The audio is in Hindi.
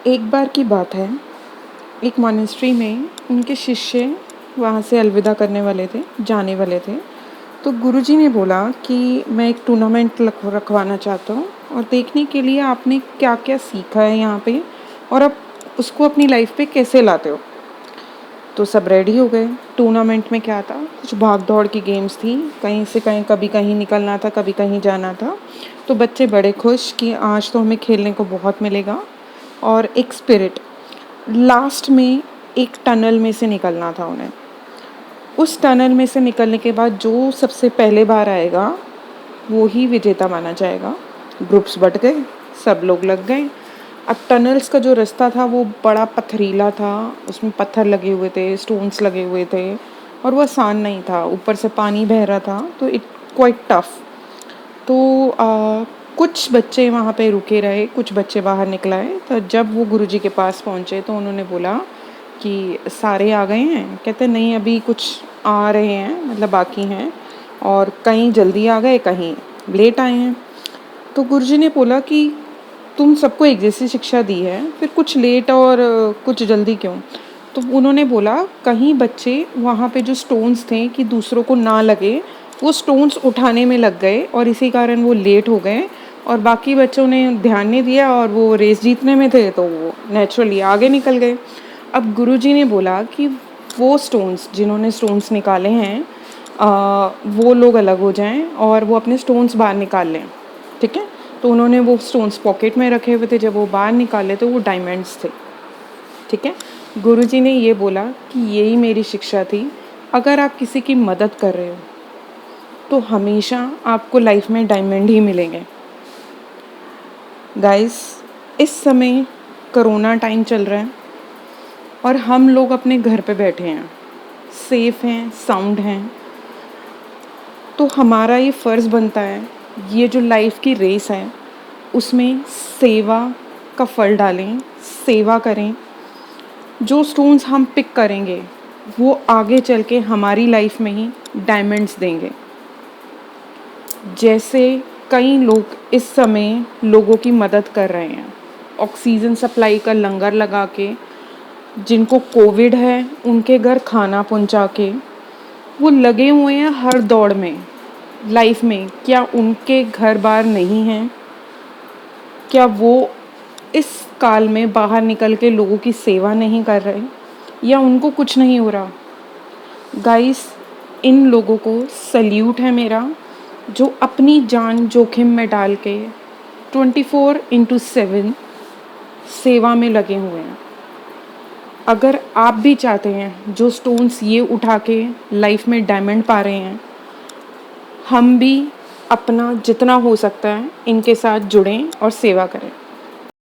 एक बार की बात है, एक मॉनेस्ट्री में उनके शिष्य वहाँ से अलविदा करने वाले थे, जाने वाले थे। तो गुरुजी ने बोला कि मैं एक टूर्नामेंट रखवाना चाहता हूँ और देखने के लिए आपने क्या-क्या सीखा है यहाँ पे और आप उसको अपनी लाइफ पे कैसे लाते हो। तो सब रेडी हो गए। टूर्नामेंट में क्या था, कुछ भाग-दौड़ की गेम्स थी, कहीं से कहीं, कभी कहीं निकलना था, कभी कहीं जाना था। तो बच्चे बड़े खुश कि आज तो हमें खेलने को बहुत मिलेगा और एक स्पिरिट। लास्ट में एक टनल में से निकलना था उन्हें। उस टनल में से निकलने के बाद जो सबसे पहले बाहर आएगा, वो ही विजेता माना जाएगा। ग्रुप्स बँट गए, सब लोग लग गए। अब टनल्स का जो रास्ता था वो बड़ा पथरीला था, उसमें पत्थर लगे हुए थे, स्टोन्स लगे हुए थे और वो आसान नहीं था, ऊपर से पानी बह रहा था, तो इट क्वाइट टफ। तो कुछ बच्चे वहाँ पे रुके रहे, कुछ बच्चे बाहर निकल आए। तो जब वो गुरुजी के पास पहुँचे तो उन्होंने बोला कि सारे आ गए हैं? कहते नहीं, अभी कुछ आ रहे हैं, मतलब बाकी हैं, और कहीं जल्दी आ गए, कहीं लेट आए हैं। तो गुरुजी ने बोला कि तुम सबको एक जैसी शिक्षा दी है, फिर कुछ लेट और कुछ जल्दी क्यों? तो उन्होंने बोला कहीं बच्चे वहाँ पे जो स्टोन्स थे कि दूसरों को ना लगे, वो स्टोन्स उठाने में लग गए और इसी कारण वो लेट हो गए और बाकी बच्चों ने ध्यान नहीं दिया और वो रेस जीतने में थे तो वो नेचुरली आगे निकल गए। अब गुरुजी ने बोला कि वो स्टोन्स, जिन्होंने स्टोन्स निकाले हैं, वो लोग अलग हो जाएं और वो अपने स्टोन्स बाहर निकाल लें, ठीक है? तो उन्होंने वो स्टोन्स पॉकेट में रखे हुए थे, जब वो बाहर निकाले तो वो डायमंड्स थे, ठीक है? गुरुजी ने ये बोला कि यही मेरी शिक्षा थी, अगर आप किसी की मदद कर रहे हो तो हमेशा आपको लाइफ में डायमंड ही मिलेंगे। गाइस, इस समय कोरोना टाइम चल रहा है और हम लोग अपने घर पे बैठे हैं, सेफ हैं, साउंड हैं। तो हमारा ये फ़र्ज़ बनता है, ये जो लाइफ की रेस है उसमें सेवा का फल डालें, सेवा करें। जो स्टोन्स हम पिक करेंगे वो आगे चल के हमारी लाइफ में ही डायमंड्स देंगे। जैसे कई लोग इस समय लोगों की मदद कर रहे हैं, ऑक्सीजन सप्लाई का लंगर लगा के, जिनको कोविड है उनके घर खाना पहुंचा के, वो लगे हुए हैं हर दौड़ में लाइफ में। क्या उनके घर बार नहीं हैं? क्या वो इस काल में बाहर निकल के लोगों की सेवा नहीं कर रहे, या उनको कुछ नहीं हो रहा? गाइस, इन लोगों को सल्यूट है मेरा, जो अपनी जान जोखिम में डाल के 24/7 सेवा में लगे हुए हैं। अगर आप भी चाहते हैं जो स्टोन्स ये उठा के लाइफ में डायमंड पा रहे हैं, हम भी अपना जितना हो सकता है इनके साथ जुड़ें और सेवा करें।